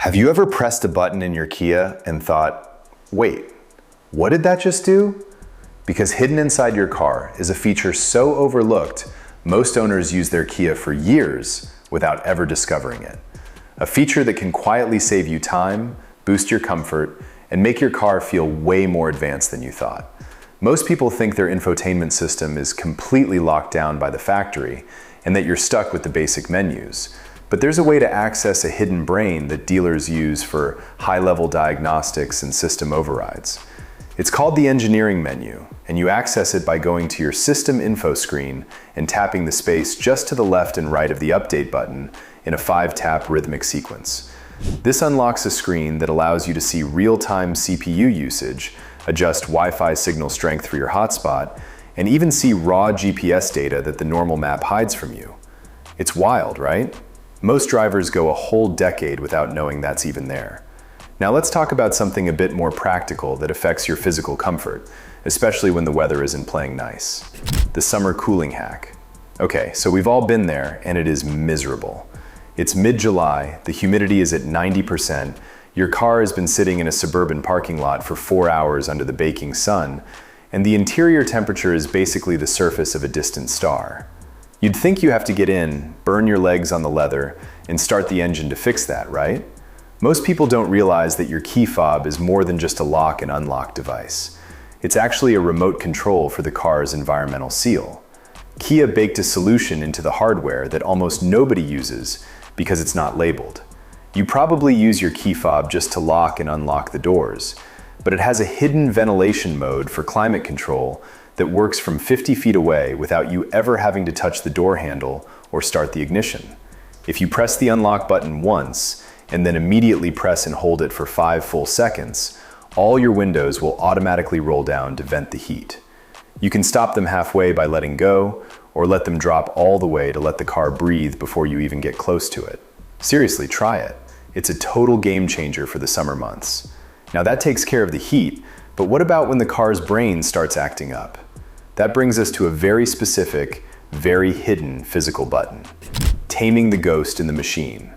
Have you ever pressed a button in your Kia and thought, wait, what did that just do? Because hidden inside your car is a feature so overlooked, most owners use their Kia for years without ever discovering it. A feature that can quietly save you time, boost your comfort, and make your car feel way more advanced than you thought. Most people think their infotainment system is completely locked down by the factory and that you're stuck with the basic menus. But there's a way to access a hidden brain that dealers use for high-level diagnostics and system overrides. It's called the engineering menu, and you access it by going to your system info screen and tapping the space just to the left and right of the update button in a 5-tap rhythmic sequence. This unlocks a screen that allows you to see real-time CPU usage, adjust Wi-Fi signal strength for your hotspot, and even see raw GPS data that the normal map hides from you. It's wild, right? Most drivers go a whole decade without knowing that's even there. Now let's talk about something a bit more practical that affects your physical comfort, especially when the weather isn't playing nice. The summer cooling hack. Okay, so we've all been there and it is miserable. It's mid-July, the humidity is at 90%, your car has been sitting in a suburban parking lot for 4 hours under the baking sun, and the interior temperature is basically the surface of a distant star. You'd think you have to get in, burn your legs on the leather, and start the engine to fix that, right? Most people don't realize that your key fob is more than just a lock and unlock device. It's actually a remote control for the car's environmental seal. Kia baked a solution into the hardware that almost nobody uses because it's not labeled. You probably use your key fob just to lock and unlock the doors, but it has a hidden ventilation mode for climate control that works from 50 feet away without you ever having to touch the door handle or start the ignition. If you press the unlock button once, and then immediately press and hold it for 5 full seconds, all your windows will automatically roll down to vent the heat. You can stop them halfway by letting go, or let them drop all the way to let the car breathe before you even get close to it. Seriously, try it. It's a total game changer for the summer months. Now that takes care of the heat, but what about when the car's brain starts acting up? That brings us to a very specific, very hidden physical button. Taming the ghost in the machine.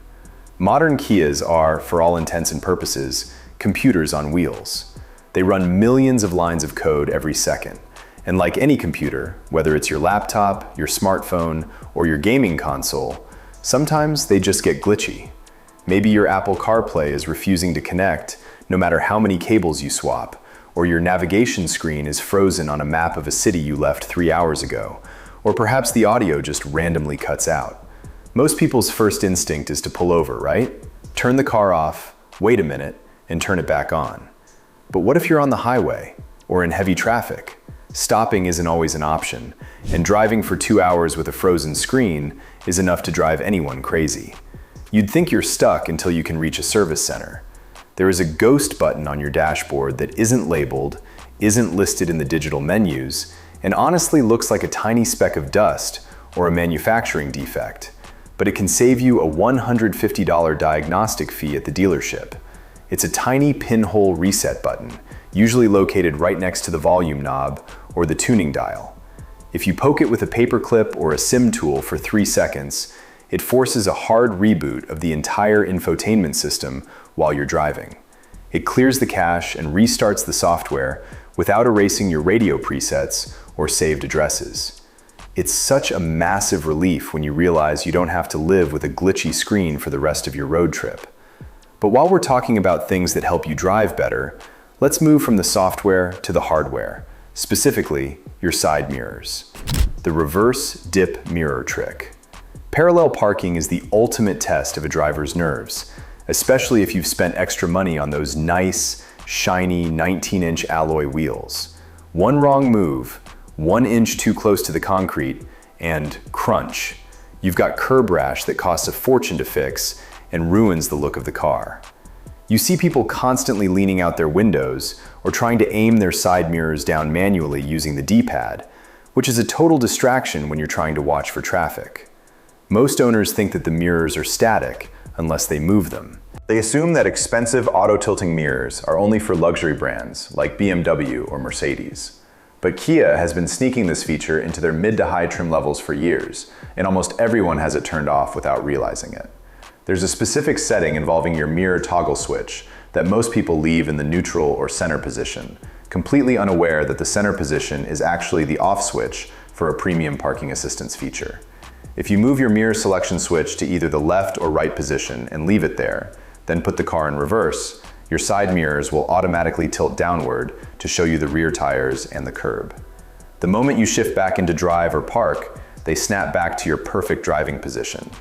Modern Kias are, for all intents and purposes, computers on wheels. They run millions of lines of code every second. And like any computer, whether it's your laptop, your smartphone, or your gaming console, sometimes they just get glitchy. Maybe your Apple CarPlay is refusing to connect no matter how many cables you swap, or your navigation screen is frozen on a map of a city you left 3 hours ago, or perhaps the audio just randomly cuts out. Most people's first instinct is to pull over, right? Turn the car off, wait a minute, and turn it back on. But what if you're on the highway, or in heavy traffic? Stopping isn't always an option, and driving for 2 hours with a frozen screen is enough to drive anyone crazy. You'd think you're stuck until you can reach a service center. There is a ghost button on your dashboard that isn't labeled, isn't listed in the digital menus, and honestly looks like a tiny speck of dust or a manufacturing defect. But it can save you a $150 diagnostic fee at the dealership. It's a tiny pinhole reset button, usually located right next to the volume knob or the tuning dial. If you poke it with a paperclip or a sim tool for 3 seconds, it forces a hard reboot of the entire infotainment system while you're driving. It clears the cache and restarts the software without erasing your radio presets or saved addresses. It's such a massive relief when you realize you don't have to live with a glitchy screen for the rest of your road trip. But while we're talking about things that help you drive better, let's move from the software to the hardware, specifically your side mirrors. The reverse dip mirror trick. Parallel parking is the ultimate test of a driver's nerves, especially if you've spent extra money on those nice, shiny 19-inch alloy wheels. One wrong move, 1 inch too close to the concrete, and crunch. You've got curb rash that costs a fortune to fix and ruins the look of the car. You see people constantly leaning out their windows or trying to aim their side mirrors down manually using the D-pad, which is a total distraction when you're trying to watch for traffic. Most owners think that the mirrors are static unless they move them. They assume that expensive auto-tilting mirrors are only for luxury brands like BMW or Mercedes. But Kia has been sneaking this feature into their mid to high trim levels for years, and almost everyone has it turned off without realizing it. There's a specific setting involving your mirror toggle switch that most people leave in the neutral or center position, completely unaware that the center position is actually the off switch for a premium parking assistance feature. If you move your mirror selection switch to either the left or right position and leave it there, then put the car in reverse, your side mirrors will automatically tilt downward to show you the rear tires and the curb. The moment you shift back into drive or park, they snap back to your perfect driving position.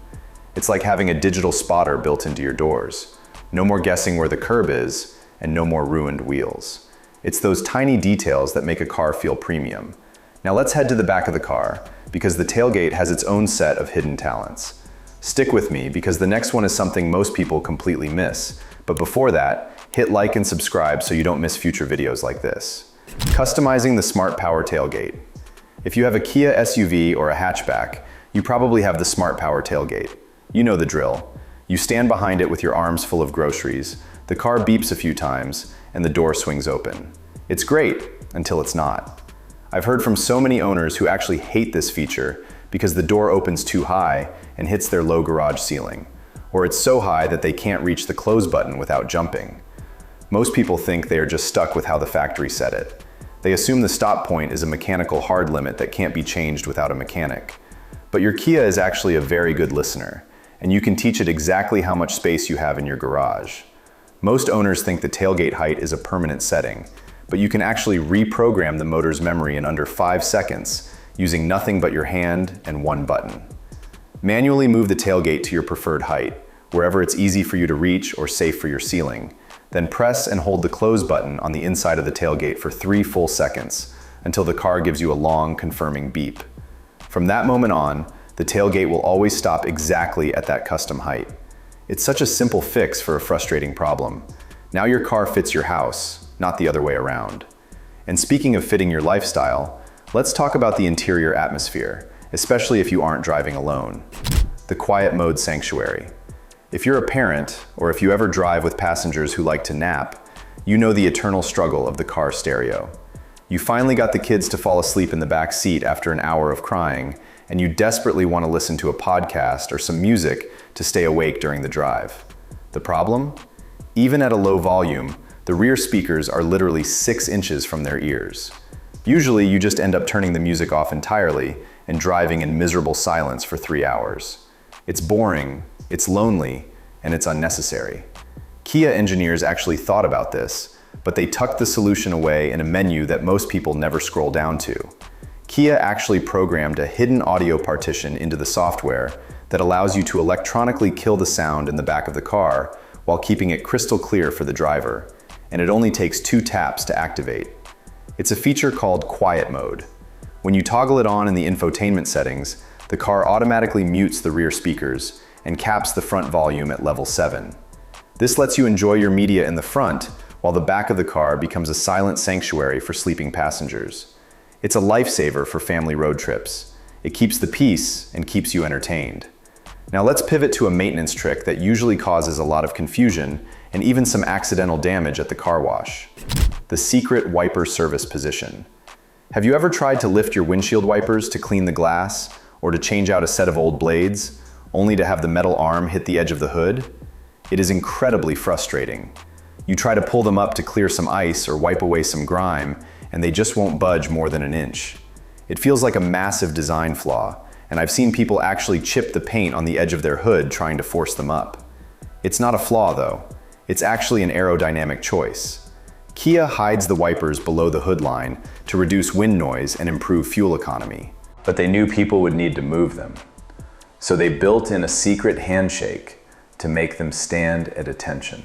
It's like having a digital spotter built into your doors. No more guessing where the curb is, and no more ruined wheels. It's those tiny details that make a car feel premium. Now let's head to the back of the car, because the tailgate has its own set of hidden talents. Stick with me, because the next one is something most people completely miss. But before that, hit like and subscribe so you don't miss future videos like this. Customizing the Smart Power Tailgate. If you have a Kia SUV or a hatchback, you probably have the Smart Power Tailgate. You know the drill. You stand behind it with your arms full of groceries, the car beeps a few times, and the door swings open. It's great, until it's not. I've heard from so many owners who actually hate this feature because the door opens too high and hits their low garage ceiling, or it's so high that they can't reach the close button without jumping. Most people think they are just stuck with how the factory set it. They assume the stop point is a mechanical hard limit that can't be changed without a mechanic. But your Kia is actually a very good listener, and you can teach it exactly how much space you have in your garage. Most owners think the tailgate height is a permanent setting, but you can actually reprogram the motor's memory in under 5 seconds using nothing but your hand and one button. Manually move the tailgate to your preferred height, wherever it's easy for you to reach or safe for your ceiling. Then press and hold the close button on the inside of the tailgate for 3 full seconds until the car gives you a long, confirming beep. From that moment on, the tailgate will always stop exactly at that custom height. It's such a simple fix for a frustrating problem. Now your car fits your house, not the other way around. And speaking of fitting your lifestyle, let's talk about the interior atmosphere, especially if you aren't driving alone. The quiet mode sanctuary. If you're a parent, or if you ever drive with passengers who like to nap, you know the eternal struggle of the car stereo. You finally got the kids to fall asleep in the back seat after an hour of crying, and you desperately want to listen to a podcast or some music to stay awake during the drive. The problem? Even at a low volume, the rear speakers are literally 6 inches from their ears. Usually, you just end up turning the music off entirely and driving in miserable silence for 3 hours. It's boring, it's lonely, and it's unnecessary. Kia engineers actually thought about this, but they tucked the solution away in a menu that most people never scroll down to. Kia actually programmed a hidden audio partition into the software that allows you to electronically kill the sound in the back of the car while keeping it crystal clear for the driver, and it only takes 2 taps to activate. It's a feature called Quiet Mode. When you toggle it on in the infotainment settings, the car automatically mutes the rear speakers and caps the front volume at level 7. This lets you enjoy your media in the front while the back of the car becomes a silent sanctuary for sleeping passengers. It's a lifesaver for family road trips. It keeps the peace and keeps you entertained. Now let's pivot to a maintenance trick that usually causes a lot of confusion and even some accidental damage at the car wash. The secret wiper service position. Have you ever tried to lift your windshield wipers to clean the glass or to change out a set of old blades, only to have the metal arm hit the edge of the hood? It is incredibly frustrating. You try to pull them up to clear some ice or wipe away some grime, and they just won't budge more than an inch. It feels like a massive design flaw, and I've seen people actually chip the paint on the edge of their hood trying to force them up. It's not a flaw though. It's actually an aerodynamic choice. Kia hides the wipers below the hood line to reduce wind noise and improve fuel economy. But they knew people would need to move them. So they built in a secret handshake to make them stand at attention.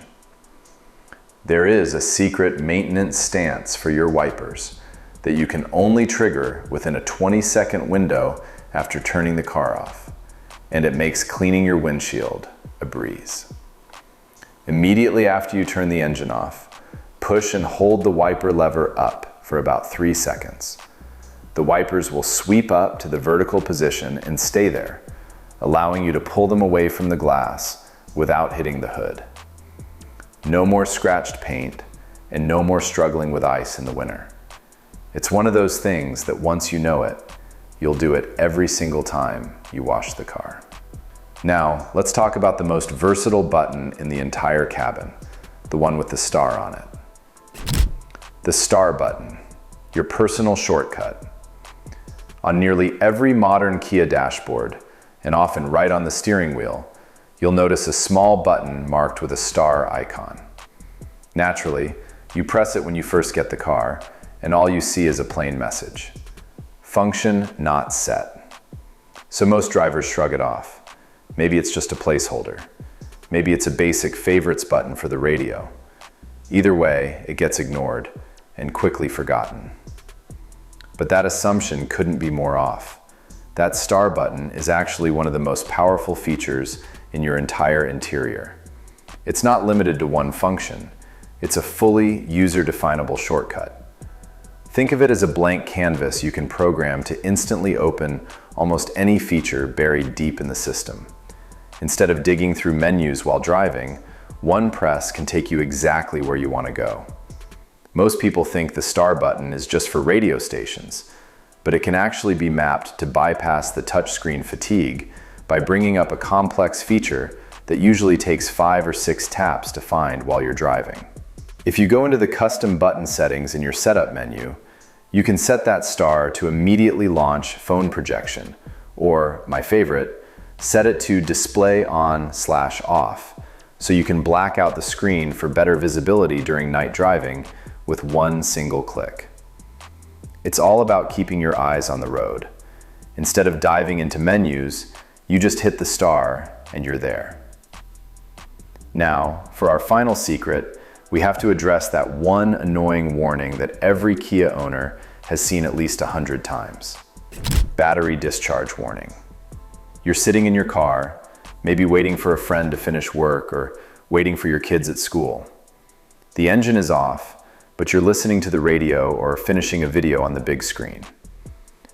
There is a secret maintenance stance for your wipers that you can only trigger within a 20-second window after turning the car off, and it makes cleaning your windshield a breeze. Immediately after you turn the engine off, push and hold the wiper lever up for about 3 seconds. The wipers will sweep up to the vertical position and stay there, allowing you to pull them away from the glass without hitting the hood. No more scratched paint, and no more struggling with ice in the winter. It's one of those things that once you know it, you'll do it every single time you wash the car. Now, let's talk about the most versatile button in the entire cabin, the one with the star on it. The star button, your personal shortcut. On nearly every modern Kia dashboard, and often right on the steering wheel, you'll notice a small button marked with a star icon. Naturally, you press it when you first get the car, and all you see is a plain message. Function not set. So most drivers shrug it off. Maybe it's just a placeholder. Maybe it's a basic favorites button for the radio. Either way, it gets ignored and quickly forgotten. But that assumption couldn't be more off. That star button is actually one of the most powerful features in your entire interior. It's not limited to one function. It's a fully user-definable shortcut. Think of it as a blank canvas you can program to instantly open almost any feature buried deep in the system. Instead of digging through menus while driving, one press can take you exactly where you want to go. Most people think the star button is just for radio stations, but it can actually be mapped to bypass the touchscreen fatigue by bringing up a complex feature that usually takes 5 or 6 taps to find while you're driving. If you go into the custom button settings in your setup menu, you can set that star to immediately launch phone projection, or, my favorite, set it to display on/off, so you can black out the screen for better visibility during night driving with one single click. It's all about keeping your eyes on the road. Instead of diving into menus, you just hit the star and you're there. Now, for our final secret, we have to address that one annoying warning that every Kia owner has seen at least 100 times. Battery discharge warning. You're sitting in your car, maybe waiting for a friend to finish work or waiting for your kids at school. The engine is off, but you're listening to the radio or finishing a video on the big screen.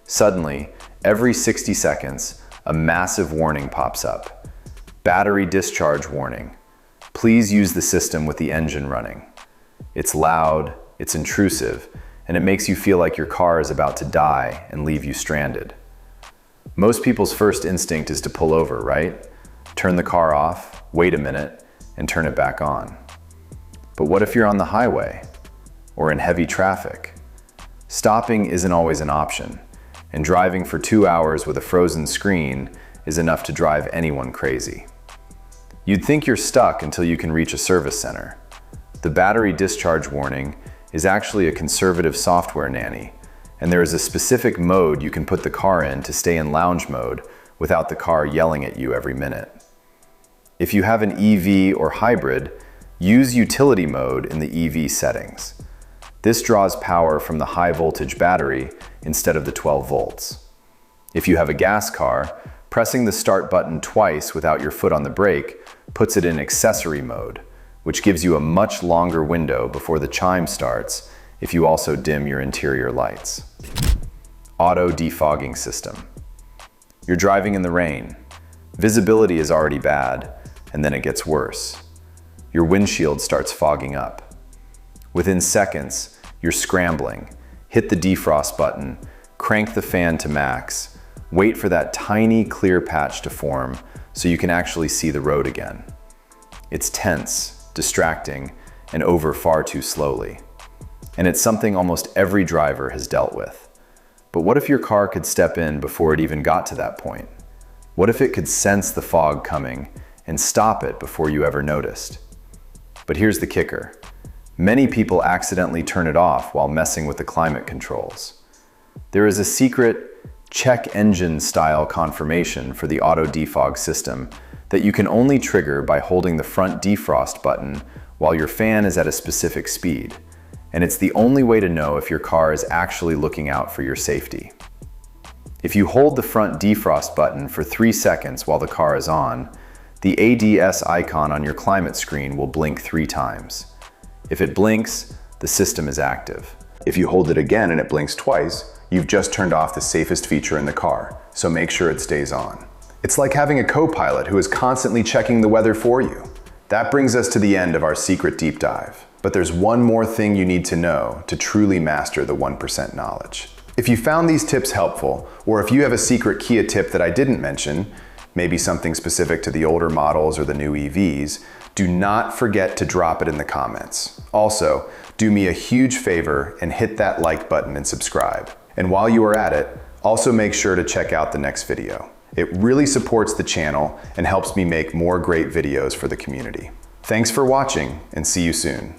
Suddenly, every 60 seconds, a massive warning pops up. Battery discharge warning. Please use the system with the engine running. It's loud, it's intrusive, and it makes you feel like your car is about to die and leave you stranded. Most people's first instinct is to pull over, right? Turn the car off, wait a minute, and turn it back on. But what if you're on the highway or in heavy traffic? Stopping isn't always an option, and driving for 2 hours with a frozen screen is enough to drive anyone crazy. You'd think you're stuck until you can reach a service center. The battery discharge warning is actually a conservative software nanny, and there is a specific mode you can put the car in to stay in lounge mode without the car yelling at you every minute. If you have an EV or hybrid, use utility mode in the EV settings. This draws power from the high voltage battery instead of the 12 volts. If you have a gas car, pressing the start button twice without your foot on the brake puts it in accessory mode, which gives you a much longer window before the chime starts if you also dim your interior lights. Auto defogging system. You're driving in the rain. Visibility is already bad, and then it gets worse. Your windshield starts fogging up. Within seconds, you're scrambling. Hit the defrost button, crank the fan to max, wait for that tiny clear patch to form so you can actually see the road again. It's tense, distracting, and over far too slowly. And it's something almost every driver has dealt with. But what if your car could step in before it even got to that point? What if it could sense the fog coming and stop it before you ever noticed? But here's the kicker. Many people accidentally turn it off while messing with the climate controls. There is a secret check engine style confirmation for the auto defog system that you can only trigger by holding the front defrost button while your fan is at a specific speed. And it's the only way to know if your car is actually looking out for your safety. If you hold the front defrost button for 3 seconds while the car is on, the ADS icon on your climate screen will blink 3 times. If it blinks, the system is active. If you hold it again and it blinks twice, you've just turned off the safest feature in the car, so make sure it stays on. It's like having a co-pilot who is constantly checking the weather for you. That brings us to the end of our secret deep dive. But there's one more thing you need to know to truly master the 1% knowledge. If you found these tips helpful, or if you have a secret Kia tip that I didn't mention, maybe something specific to the older models or the new EVs, do not forget to drop it in the comments. Also, do me a huge favor and hit that like button and subscribe. And while you are at it, also make sure to check out the next video. It really supports the channel and helps me make more great videos for the community. Thanks for watching, and see you soon.